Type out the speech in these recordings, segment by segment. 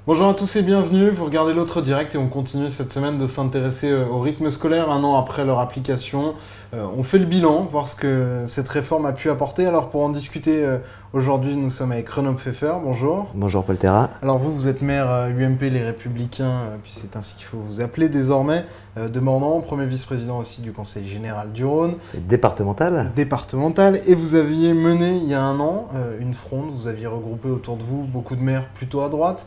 Bonjour à tous et bienvenue, vous regardez l'autre direct et on continue cette semaine de s'intéresser au rythme scolaire un an après leur application. On fait le bilan, voir ce que cette réforme a pu apporter. Alors pour en discuter aujourd'hui, nous sommes avec Renaud Pfeffer, bonjour. Bonjour Paul Terra. Alors vous êtes maire UMP Les Républicains, puis c'est ainsi qu'il faut vous appeler désormais, de Mornan, premier vice-président aussi du Conseil général du Rhône. C'est départemental. Départemental, et vous aviez mené il y a un an une fronde, vous aviez regroupé autour de vous beaucoup de maires plutôt à droite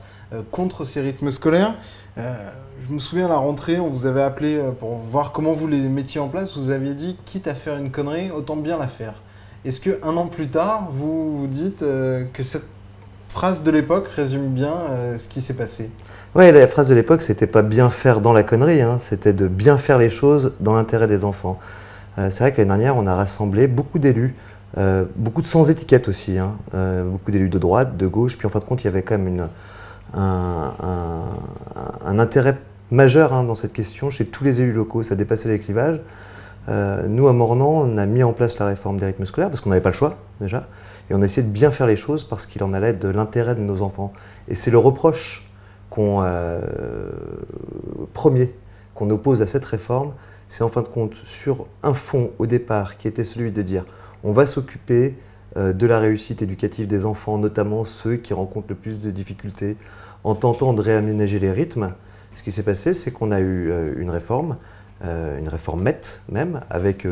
contre ces rythmes scolaires. Je me souviens à la rentrée, on vous avait appelé pour voir comment vous les mettiez en place, vous aviez dit quitte à faire une connerie, autant bien la faire. Est-ce qu'un an plus tard, vous vous dites que cette phrase de l'époque résume bien ce qui s'est passé? Oui, la phrase de l'époque, c'était pas bien faire dans la connerie, hein, c'était de bien faire les choses dans l'intérêt des enfants. C'est vrai que l'année dernière, on a rassemblé beaucoup d'élus, beaucoup de sans étiquette aussi, hein, beaucoup d'élus de droite, de gauche, puis en fin de compte, il y avait quand même un intérêt majeur dans cette question chez tous les élus locaux, ça dépassait les clivages. Nous, à Mornan, on a mis en place la réforme des rythmes scolaires parce qu'on n'avait pas le choix, déjà, et on a essayé de bien faire les choses parce qu'il en allait de l'intérêt de nos enfants. Et c'est le reproche premier qu'on oppose à cette réforme, c'est en fin de compte sur un fond au départ qui était celui de dire on va s'occuper de la réussite éducative des enfants, notamment ceux qui rencontrent le plus de difficultés, en tentant de réaménager les rythmes. Ce qui s'est passé, c'est qu'on a eu une réforme nette même, avec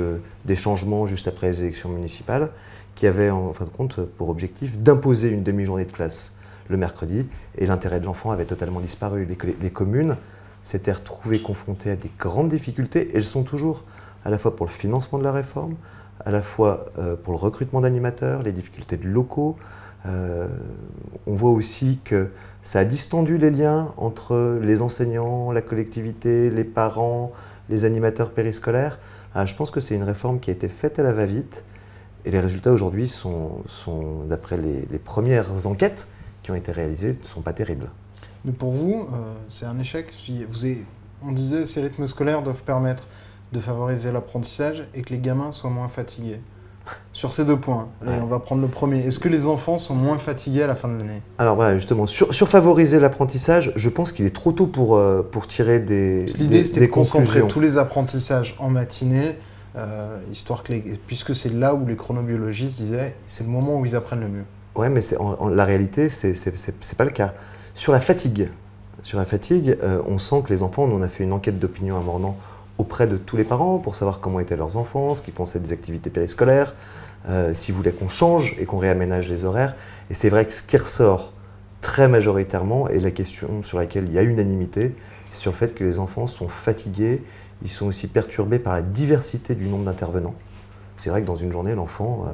des changements juste après les élections municipales, qui avait en fin de compte pour objectif d'imposer une demi-journée de classe le mercredi, et l'intérêt de l'enfant avait totalement disparu. Les communes s'étaient retrouvées confrontées à des grandes difficultés, et elles sont toujours, à la fois pour le financement de la réforme, à la fois pour le recrutement d'animateurs, les difficultés de locaux. On voit aussi que ça a distendu les liens entre les enseignants, la collectivité, les parents, les animateurs périscolaires. Alors, je pense que c'est une réforme qui a été faite à la va-vite, et les résultats aujourd'hui sont d'après les premières enquêtes qui ont été réalisées, ne sont pas terribles. Mais pour vous, c'est un échec. On disait que ces rythmes scolaires doivent permettre de favoriser l'apprentissage et que les gamins soient moins fatigués. Sur ces deux points, allez, on va prendre le premier. Est-ce que les enfants sont moins fatigués à la fin de l'année? Alors voilà, justement, sur favoriser l'apprentissage, je pense qu'il est trop tôt pour tirer des conclusions. L'idée, c'était de concentrer tous les apprentissages en matinée, histoire que puisque c'est là où les chronobiologistes disaient c'est le moment où ils apprennent le mieux. Ouais, mais la réalité, c'est pas le cas. Sur la fatigue, on sent que les enfants, on a fait une enquête d'opinion à Mornan auprès de tous les parents pour savoir comment étaient leurs enfants, ce qu'ils pensaient des activités périscolaires, s'ils voulaient qu'on change et qu'on réaménage les horaires. Et c'est vrai que ce qui ressort très majoritairement, et la question sur laquelle il y a unanimité, c'est sur le fait que les enfants sont fatigués, ils sont aussi perturbés par la diversité du nombre d'intervenants. C'est vrai que dans une journée, l'enfant,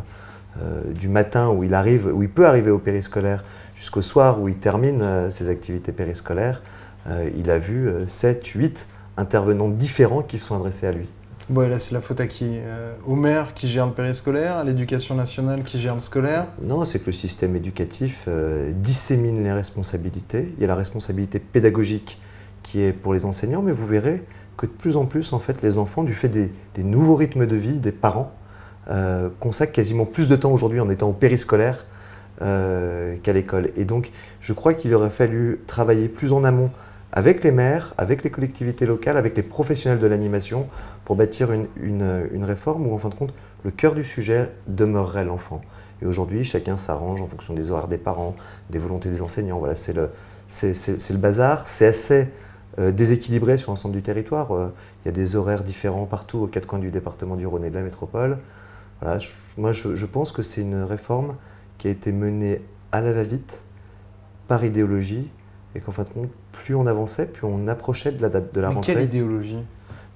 du matin où il peut arriver au périscolaire jusqu'au soir où il termine ses activités périscolaires, il a vu 7, 8 intervenants différents qui sont adressés à lui. Bon, là, c'est la faute à qui? Au maire qui gère le périscolaire, à l'éducation nationale qui gère le scolaire? Non, c'est que le système éducatif dissémine les responsabilités. Il y a la responsabilité pédagogique qui est pour les enseignants, mais vous verrez que de plus en plus, en fait, les enfants, du fait des nouveaux rythmes de vie des parents, consacrent quasiment plus de temps aujourd'hui en étant au périscolaire qu'à l'école. Et donc, je crois qu'il aurait fallu travailler plus en amont avec les maires, avec les collectivités locales, avec les professionnels de l'animation, pour bâtir une réforme où, en fin de compte, le cœur du sujet demeurerait l'enfant. Et aujourd'hui, chacun s'arrange en fonction des horaires des parents, des volontés des enseignants. Voilà, c'est le bazar. C'est assez déséquilibré sur l'ensemble du territoire. Il y a des horaires différents partout aux quatre coins du département du Rhône et de la métropole. Voilà, moi, je pense que c'est une réforme qui a été menée à la va-vite, par idéologie, et qu'en fin de compte, plus on avançait, plus on approchait de la date de la rentrée. Quelle idéologie?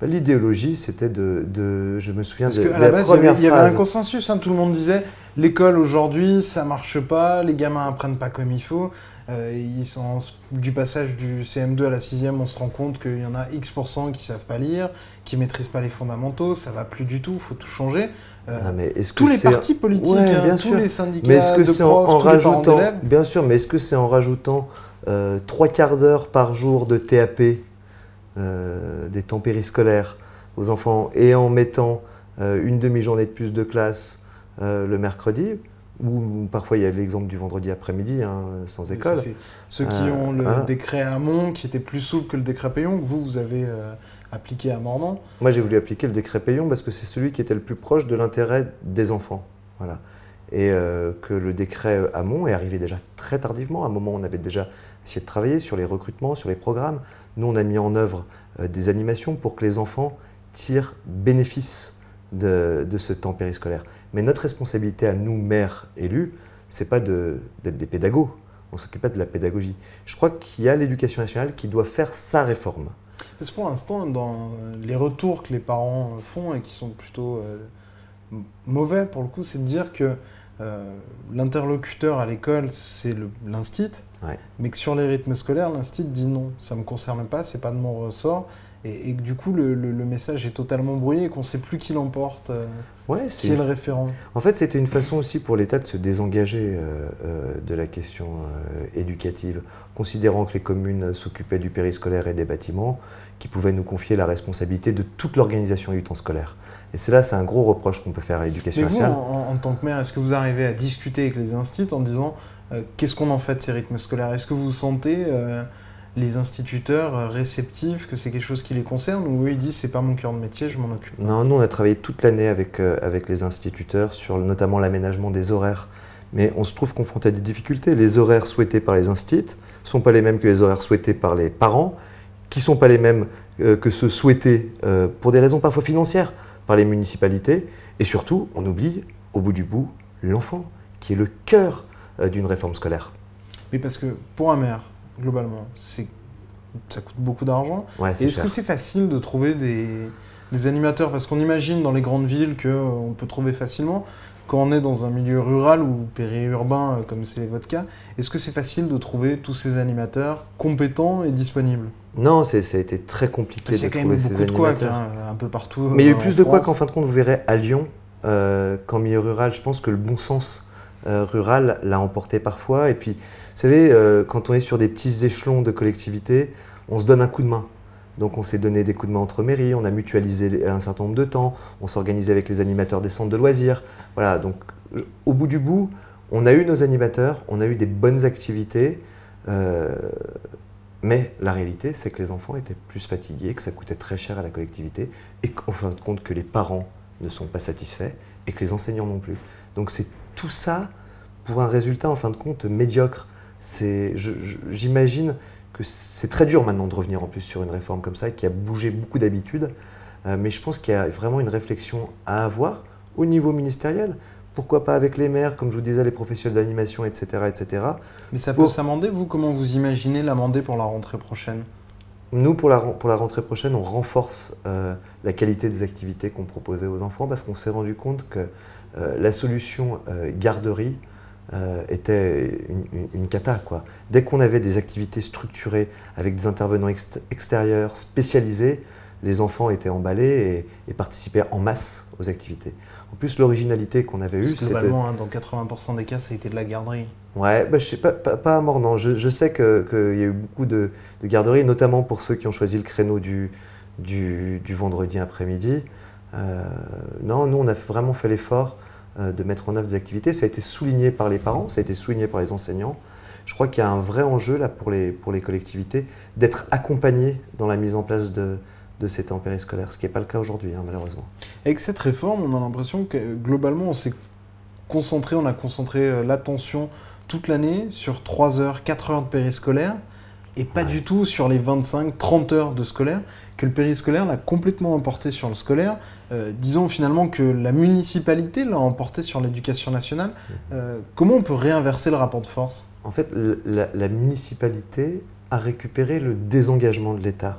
L'idéologie, c'était je me souviens Parce de qu'à la la base, première il y avait un phrase. consensus, tout le monde disait l'école aujourd'hui, ça marche pas, les gamins apprennent pas comme il faut. Du passage du CM2 à la 6e, on se rend compte qu'il y en a X% qui savent pas lire, qui maîtrisent pas les fondamentaux, ça va plus du tout, il faut tout changer. Tous les partis politiques, ouais, tous les syndicats mais est-ce que de profs, tous les parents d'élèves. Bien sûr, mais est-ce que c'est en rajoutant 3/4 d'heure par jour de TAP, des temps périscolaires aux enfants, et en mettant une demi-journée de plus de classe le mercredi, ou parfois il y a l'exemple du vendredi après-midi, hein, sans école. C'est ceux qui ont le voilà. décret Hamon, qui était plus souple que le décret Payon, que vous avez appliqué à Mornan. Moi, j'ai voulu appliquer le décret Payon parce que c'est celui qui était le plus proche de l'intérêt des enfants. Voilà. Et que le décret Hamon est arrivé déjà très tardivement. À un moment, on avait déjà essayé de travailler sur les recrutements, sur les programmes. Nous, on a mis en œuvre des animations pour que les enfants tirent bénéfice de ce temps périscolaire. Mais notre responsabilité à nous, maires élus, c'est pas d'être des pédagogues. On ne s'occupe pas de la pédagogie. Je crois qu'il y a l'éducation nationale qui doit faire sa réforme. Parce que pour l'instant, dans les retours que les parents font et qui sont plutôt mauvais pour le coup, c'est de dire que l'interlocuteur à l'école, c'est l'instit, Ouais. mais que sur les rythmes scolaires, l'instit dit non, ça ne me concerne pas, c'est pas de mon ressort, et que du coup, le message est totalement brouillé et qu'on ne sait plus qui l'emporte, Ouais, qui est le référent. En fait, c'était une façon aussi pour l'État de se désengager de la question éducative, considérant que les communes s'occupaient du périscolaire et des bâtiments, qui pouvaient nous confier la responsabilité de toute l'organisation du temps scolaire. Et c'est un gros reproche qu'on peut faire à l'éducation Mais vous, nationale. en tant que maire, est-ce que vous arrivez à discuter avec les instits en disant qu'est-ce qu'on en fait de ces rythmes scolaires? Est-ce que vous sentez les instituteurs réceptifs, que c'est quelque chose qui les concerne, ou eux ils disent c'est pas mon cœur de métier, je m'en occupe? Non, nous on a travaillé toute l'année avec les instituteurs sur notamment l'aménagement des horaires. Mais on se trouve confronté à des difficultés. Les horaires souhaités par les instits ne sont pas les mêmes que les horaires souhaités par les parents, qui ne sont pas les mêmes que ceux souhaités pour des raisons parfois financières par les municipalités. Et surtout, on oublie, au bout du bout, l'enfant, qui est le cœur d'une réforme scolaire. Mais parce que pour un maire, globalement, ça coûte beaucoup d'argent. Ouais, Et est-ce que c'est facile de trouver des animateurs? Parce qu'on imagine dans les grandes villes qu'on peut trouver facilement. Quand on est dans un milieu rural ou périurbain, comme c'est votre cas, est-ce que c'est facile de trouver tous ces animateurs compétents et disponibles? Non, ça a été très compliqué Parce qu'il y de a quand même trouver ces beaucoup de couacs, animateurs. un peu partout. Mais il y a eu plus de France. couacs qu'en fin de compte, vous verrez, à Lyon, qu'en milieu rural. Je pense que le bon sens rural l'a emporté parfois. Et puis, vous savez, quand on est sur des petits échelons de collectivité, on se donne un coup de main. Donc on s'est donné des coups de main entre mairies, on a mutualisé un certain nombre de temps, on s'organisait avec les animateurs des centres de loisirs. Voilà, donc au bout du bout, on a eu nos animateurs, on a eu des bonnes activités, mais la réalité, c'est que les enfants étaient plus fatigués, que ça coûtait très cher à la collectivité, et qu'en fin de compte, que les parents ne sont pas satisfaits, et que les enseignants non plus. Donc c'est tout ça pour un résultat, en fin de compte, médiocre. J'imagine que c'est très dur maintenant de revenir en plus sur une réforme comme ça, qui a bougé beaucoup d'habitudes, mais je pense qu'il y a vraiment une réflexion à avoir au niveau ministériel. Pourquoi pas avec les maires, comme je vous disais, les professionnels d'animation, etc., etc. Mais ça peut s'amender, vous? Comment vous imaginez l'amender pour la rentrée prochaine? Nous, pour la rentrée prochaine, on renforce la qualité des activités qu'on proposait aux enfants, parce qu'on s'est rendu compte que la solution garderie était une cata, quoi. Dès qu'on avait des activités structurées avec des intervenants extérieurs spécialisés, les enfants étaient emballés et participaient en masse aux activités. En plus, l'originalité qu'on avait eue, c'est globalement, dans 80% des cas, ça a été de la garderie. Ouais, bah, je sais pas à Mornan. Je sais qu'il y a eu beaucoup de garderies, notamment pour ceux qui ont choisi le créneau du vendredi après-midi. Non, nous, on a vraiment fait l'effort de mettre en œuvre des activités. Ça a été souligné par les parents, ça a été souligné par les enseignants. Je crois qu'il y a un vrai enjeu là pour les collectivités d'être accompagnés dans la mise en place de ces temps périscolaires, ce qui n'est pas le cas aujourd'hui, hein, malheureusement. Avec cette réforme, on a l'impression que globalement, on a concentré l'attention toute l'année sur 3 heures, 4 heures de périscolaire, et pas du tout sur les 25, 30 heures de scolaire, que le périscolaire l'a complètement emporté sur le scolaire. Disons finalement que la municipalité l'a emporté sur l'éducation nationale. Comment on peut réinverser le rapport de force? En fait, la municipalité a récupéré le désengagement de l'État.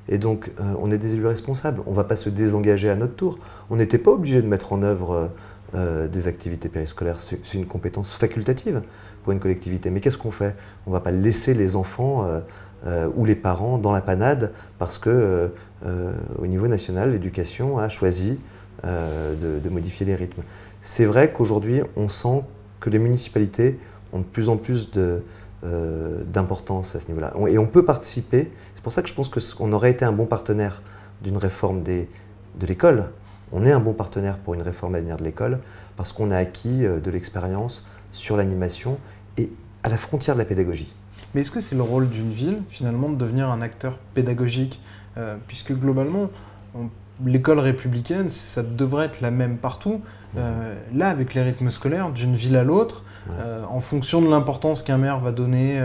Et donc, on est des élus responsables. On ne va pas se désengager à notre tour. On n'était pas obligé de mettre en œuvre des activités périscolaires. C'est une compétence facultative pour une collectivité. Mais qu'est-ce qu'on fait? On ne va pas laisser les enfants ou les parents dans la panade parce que, au niveau national, l'éducation a choisi de modifier les rythmes. C'est vrai qu'aujourd'hui, on sent que les municipalités ont de plus en plus d'importance à ce niveau-là. Et on peut participer. C'est pour ça que je pense qu'on aurait été un bon partenaire d'une réforme de l'école. on est un bon partenaire pour une réforme à venir de l'école parce qu'on a acquis de l'expérience sur l'animation et à la frontière de la pédagogie. Mais est-ce que c'est le rôle d'une ville, finalement, de devenir un acteur pédagogique puisque globalement, l'école républicaine, ça devrait être la même partout. Là, avec les rythmes scolaires, d'une ville à l'autre, en fonction de l'importance qu'un maire va donner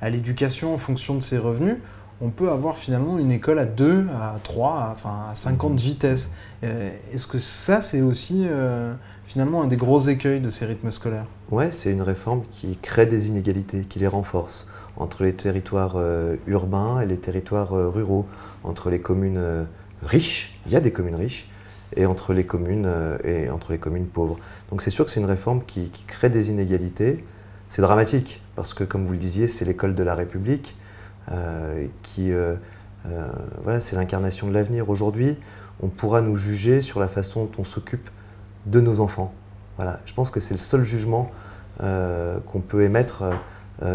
à l'éducation, en fonction de ses revenus, on peut avoir finalement une école à 2, à 3, à 50 vitesses. Est-ce que ça, c'est aussi finalement un des gros écueils de ces rythmes scolaires? Ouais, c'est une réforme qui crée des inégalités, qui les renforce entre les territoires urbains et les territoires ruraux, entre les communes riches, il y a des communes riches, et entre les communes pauvres. Donc c'est sûr que c'est une réforme qui crée des inégalités. C'est dramatique, parce que comme vous le disiez, c'est l'école de la République, voilà, c'est l'incarnation de l'avenir. Aujourd'hui, on pourra nous juger sur la façon dont on s'occupe de nos enfants. Voilà, je pense que c'est le seul jugement qu'on peut émettre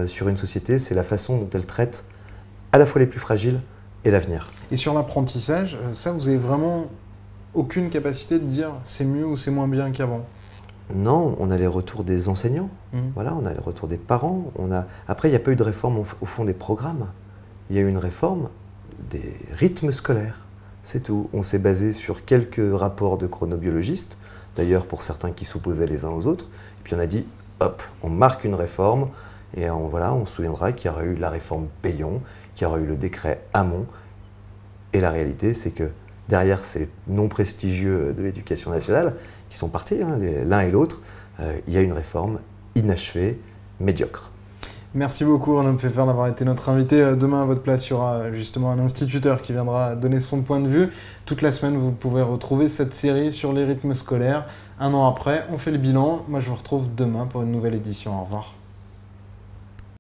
sur une société, c'est la façon dont elle traite à la fois les plus fragiles et l'avenir. Et sur l'apprentissage, ça, vous avez vraiment aucune capacité de dire c'est mieux ou c'est moins bien qu'avant? Non, on a les retours des enseignants, voilà, on a les retours des parents. Après, il n'y a pas eu de réforme au fond des programmes. Il y a eu une réforme des rythmes scolaires, c'est tout. On s'est basé sur quelques rapports de chronobiologistes, d'ailleurs pour certains qui s'opposaient les uns aux autres, et puis on a dit, hop, on marque une réforme, et on se souviendra qu'il y aura eu la réforme Payon, qu'il y aura eu le décret Hamon, et la réalité c'est que derrière ces non prestigieux de l'éducation nationale, qui sont partis, l'un et l'autre, il y a une réforme inachevée, médiocre. Merci beaucoup Renaud Pfeffer d'avoir été notre invité. Demain à votre place, il y aura justement un instituteur qui viendra donner son point de vue. Toute la semaine, vous pouvez retrouver cette série sur les rythmes scolaires. Un an après, on fait le bilan. Moi, je vous retrouve demain pour une nouvelle édition. Au revoir.